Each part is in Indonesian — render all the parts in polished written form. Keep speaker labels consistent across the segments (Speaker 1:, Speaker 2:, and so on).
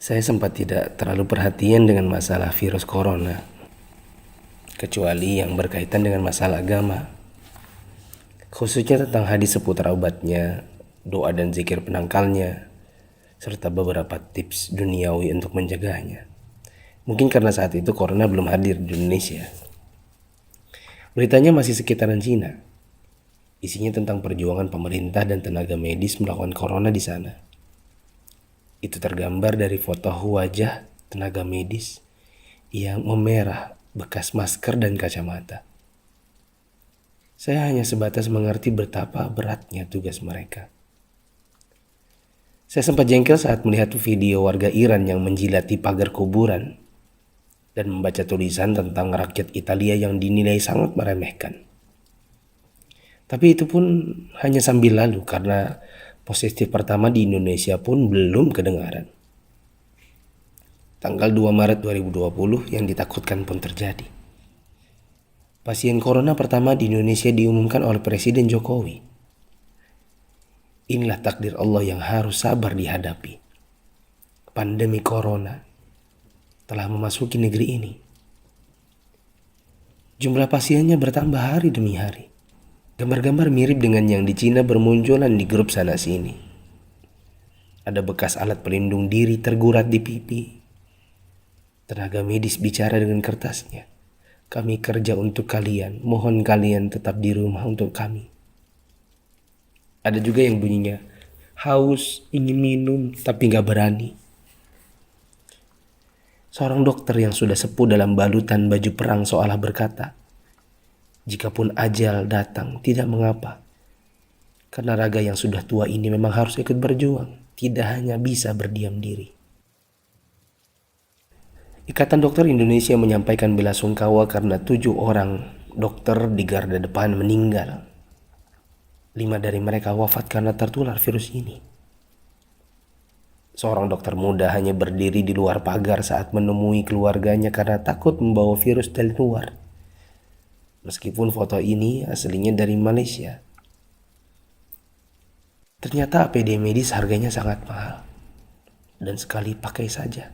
Speaker 1: Saya sempat tidak terlalu perhatian dengan masalah virus corona, kecuali yang berkaitan dengan masalah agama, khususnya tentang hadis seputar obatnya, doa dan zikir penangkalnya, serta beberapa tips duniawi untuk menjaganya. Mungkin karena saat itu corona belum hadir di Indonesia. Beritanya masih sekitaran Cina. Isinya tentang perjuangan pemerintah dan tenaga medis melawan corona di sana. Itu tergambar dari foto wajah tenaga medis yang memerah bekas masker dan kacamata. Saya hanya sebatas mengerti betapa beratnya tugas mereka. Saya sempat jengkel saat melihat video warga Iran yang menjilati pagar kuburan dan membaca tulisan tentang rakyat Italia yang dinilai sangat meremehkan. Tapi itu pun hanya sambil lalu karena positif pertama di Indonesia pun belum kedengaran. Tanggal 2 Maret 2020 yang ditakutkan pun terjadi. Pasien corona pertama di Indonesia diumumkan oleh Presiden Jokowi. Inilah takdir Allah yang harus sabar dihadapi. Pandemi corona telah memasuki negeri ini. Jumlah pasiennya bertambah hari demi hari. Gambar-gambar mirip dengan yang di Cina bermunculan di grup sana sini. Ada bekas alat pelindung diri tergurat di pipi. Tenaga medis bicara dengan kertasnya. Kami kerja untuk kalian, mohon kalian tetap di rumah untuk kami. Ada juga yang bunyinya, haus, ingin minum, tapi gak berani. Seorang dokter yang sudah sepuh dalam balutan baju perang seolah berkata, jikapun ajal datang, tidak mengapa. Karena raga yang sudah tua ini memang harus ikut berjuang, tidak hanya bisa berdiam diri. Ikatan Dokter Indonesia menyampaikan belasungkawa karena 7 orang dokter di garda depan meninggal. 5 dari mereka wafat karena tertular virus ini. Seorang dokter muda hanya berdiri di luar pagar saat menemui keluarganya karena takut membawa virus dari luar. Meskipun foto ini aslinya dari Malaysia. Ternyata APD medis harganya sangat mahal. Dan sekali pakai saja.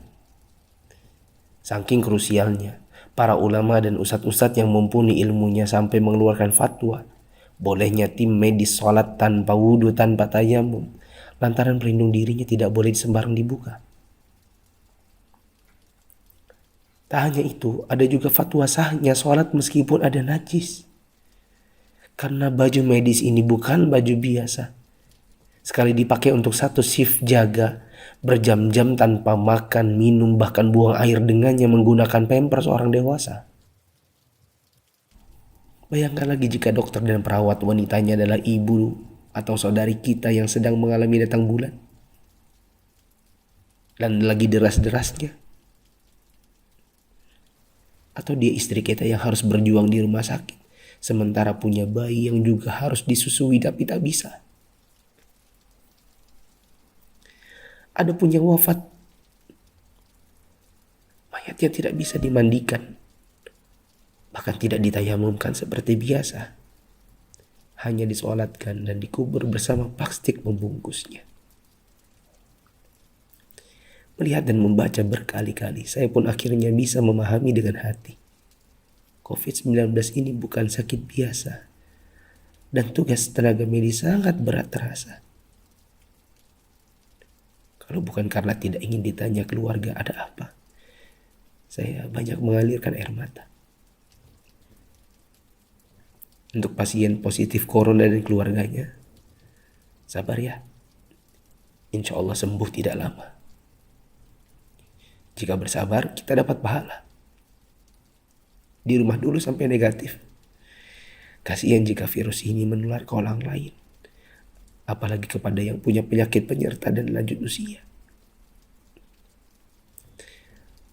Speaker 1: Saking krusialnya, para ulama dan ustadz-ustadz yang mumpuni ilmunya sampai mengeluarkan fatwa. Bolehnya tim medis sholat tanpa wudhu, tanpa tayamum. Lantaran pelindung dirinya tidak boleh sembarang dibuka. Tak hanya itu, ada juga fatwa sahnya sholat meskipun ada najis. Karena baju medis ini bukan baju biasa. Sekali dipakai untuk satu shift jaga, berjam-jam tanpa makan, minum, bahkan buang air dengannya menggunakan pampers orang dewasa. Bayangkan lagi jika dokter dan perawat wanitanya adalah ibu atau saudari kita yang sedang mengalami datang bulan. Dan lagi deras-derasnya. Atau dia istri kita yang harus berjuang di rumah sakit, sementara punya bayi yang juga harus disusui tapi tak bisa. Ada pun yang wafat, mayatnya tidak bisa dimandikan, bahkan tidak ditayamumkan seperti biasa. Hanya disolatkan dan dikubur bersama plastik membungkusnya. Melihat dan membaca berkali-kali, saya pun akhirnya bisa memahami dengan hati. COVID-19 ini bukan sakit biasa. Dan tugas tenaga medis sangat berat terasa. Kalau bukan karena tidak ingin ditanya keluarga ada apa, saya banyak mengalirkan air mata. Untuk pasien positif corona dan keluarganya, sabar ya. Insya Allah sembuh tidak lama. Jika bersabar, kita dapat pahala. Di rumah dulu sampai negatif. Kasihan jika virus ini menular ke orang lain. Apalagi kepada yang punya penyakit penyerta dan lanjut usia.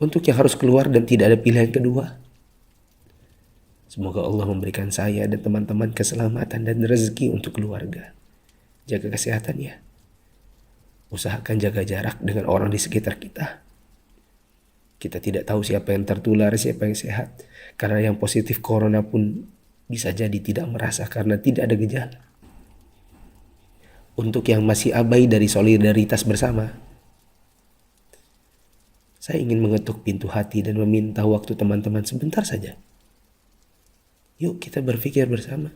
Speaker 1: Untuk yang harus keluar dan tidak ada pilihan kedua, semoga Allah memberikan saya dan teman-teman keselamatan dan rezeki untuk keluarga. Jaga kesehatan ya. Usahakan jaga jarak dengan orang di sekitar kita. Kita tidak tahu siapa yang tertular, siapa yang sehat. Karena yang positif corona pun bisa jadi tidak merasa karena tidak ada gejala. Untuk yang masih abai dari solidaritas bersama, Saya ingin mengetuk pintu hati dan meminta waktu teman-teman sebentar saja. Yuk kita berpikir bersama.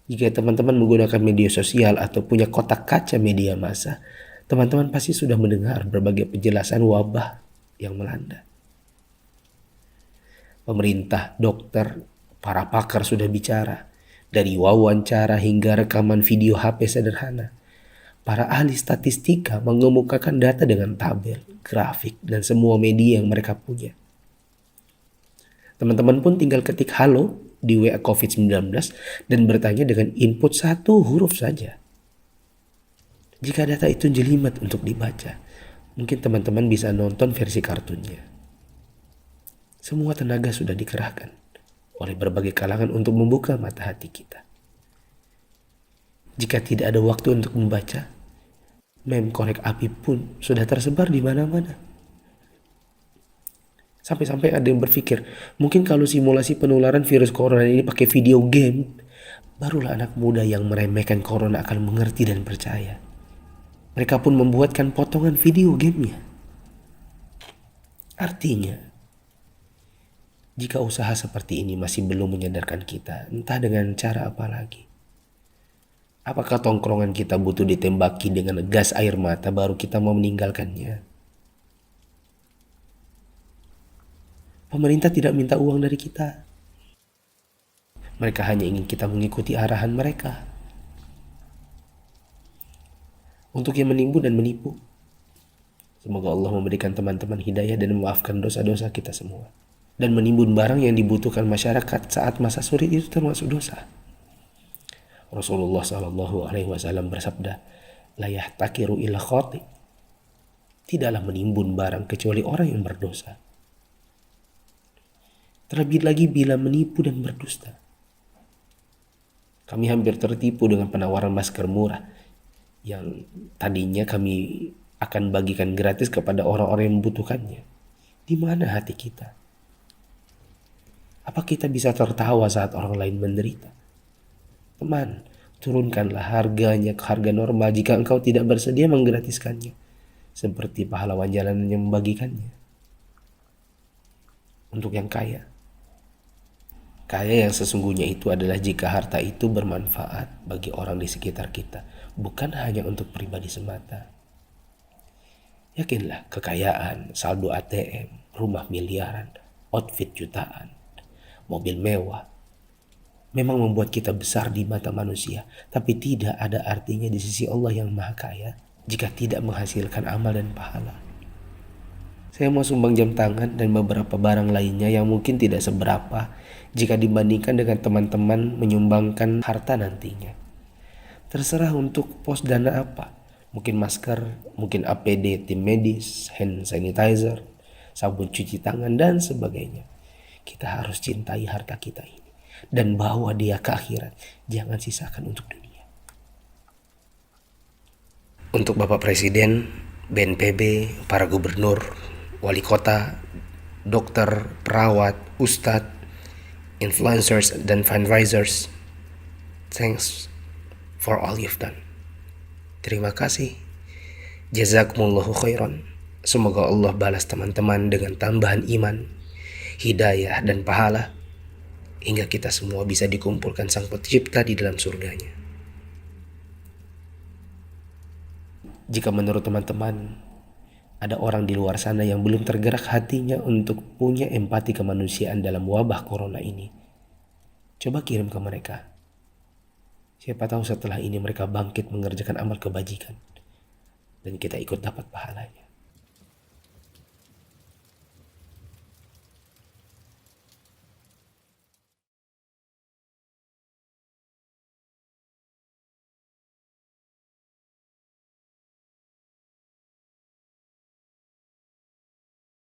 Speaker 1: Jika teman-teman menggunakan media sosial atau punya kotak kaca media massa, teman-teman pasti sudah mendengar berbagai penjelasan wabah yang melanda. Pemerintah, dokter, para pakar sudah bicara, dari wawancara hingga rekaman video HP sederhana. Para ahli statistika mengemukakan data dengan tabel, grafik, dan semua media yang mereka punya. Teman-teman pun tinggal ketik halo di WA COVID-19 dan bertanya dengan input satu huruf saja. Jika data itu jelimet untuk dibaca, mungkin teman-teman bisa nonton versi kartunnya. Semua tenaga sudah dikerahkan oleh berbagai kalangan untuk membuka mata hati kita. Jika tidak ada waktu untuk membaca, meme korek api pun sudah tersebar di mana-mana. Sampai-sampai ada yang berpikir, mungkin kalau simulasi penularan virus corona ini pakai video game, barulah anak muda yang meremehkan corona akan mengerti dan percaya. Mereka pun membuatkan potongan video gamenya. Artinya, jika usaha seperti ini masih belum menyadarkan kita, entah dengan cara apa lagi. Apakah tongkrongan kita butuh ditembaki dengan gas air mata baru kita mau meninggalkannya? Pemerintah tidak minta uang dari kita. Mereka hanya ingin kita mengikuti arahan mereka. Untuk yang menimbun dan menipu, semoga Allah memberikan teman-teman hidayah dan memaafkan dosa-dosa kita semua. Dan menimbun barang yang dibutuhkan masyarakat saat masa sulit itu termasuk dosa. Rasulullah SAW bersabda, la yahtakiru illa khati. Tidaklah menimbun barang kecuali orang yang berdosa. Terlebih lagi bila menipu dan berdusta. Kami hampir tertipu dengan penawaran masker murah yang tadinya kami akan bagikan gratis kepada orang-orang yang membutuhkannya. Di mana hati kita? Apa kita bisa tertawa saat orang lain menderita? Teman, turunkanlah harganya ke harga normal jika engkau tidak bersedia menggratiskannya, seperti pahlawan jalanan yang membagikannya. Untuk yang kaya yang sesungguhnya itu adalah jika harta itu bermanfaat bagi orang di sekitar kita, bukan hanya untuk pribadi semata. Yakinlah, kekayaan, saldo ATM, rumah miliaran, outfit jutaan, mobil mewah, memang membuat kita besar di mata manusia, tapi tidak ada artinya di sisi Allah yang Maha Kaya jika tidak menghasilkan amal dan pahala. Saya mau sumbang jam tangan dan beberapa barang lainnya yang mungkin tidak seberapa jika dibandingkan dengan teman-teman menyumbangkan harta nantinya. Terserah untuk pos dana apa, mungkin masker, mungkin APD tim medis, hand sanitizer, sabun cuci tangan, dan sebagainya. Kita harus cintai harta kita ini dan bawa dia ke akhirat. Jangan sisakan untuk dunia. Untuk Bapak Presiden, BNPB, para gubernur, wali kota, dokter, perawat, ustadz, influencers, dan fundraisers, thanks for all you've done. Terima kasih. Jazakumullahu khairan. Semoga Allah balas teman-teman dengan tambahan iman, hidayah, dan pahala, hingga kita semua bisa dikumpulkan Sang Pencipta di dalam surganya. Jika menurut teman-teman ada orang di luar sana yang belum tergerak hatinya untuk punya empati kemanusiaan dalam wabah corona ini, coba kirim ke mereka. Siapa tahu setelah ini mereka bangkit mengerjakan amal kebajikan dan kita ikut dapat pahalanya.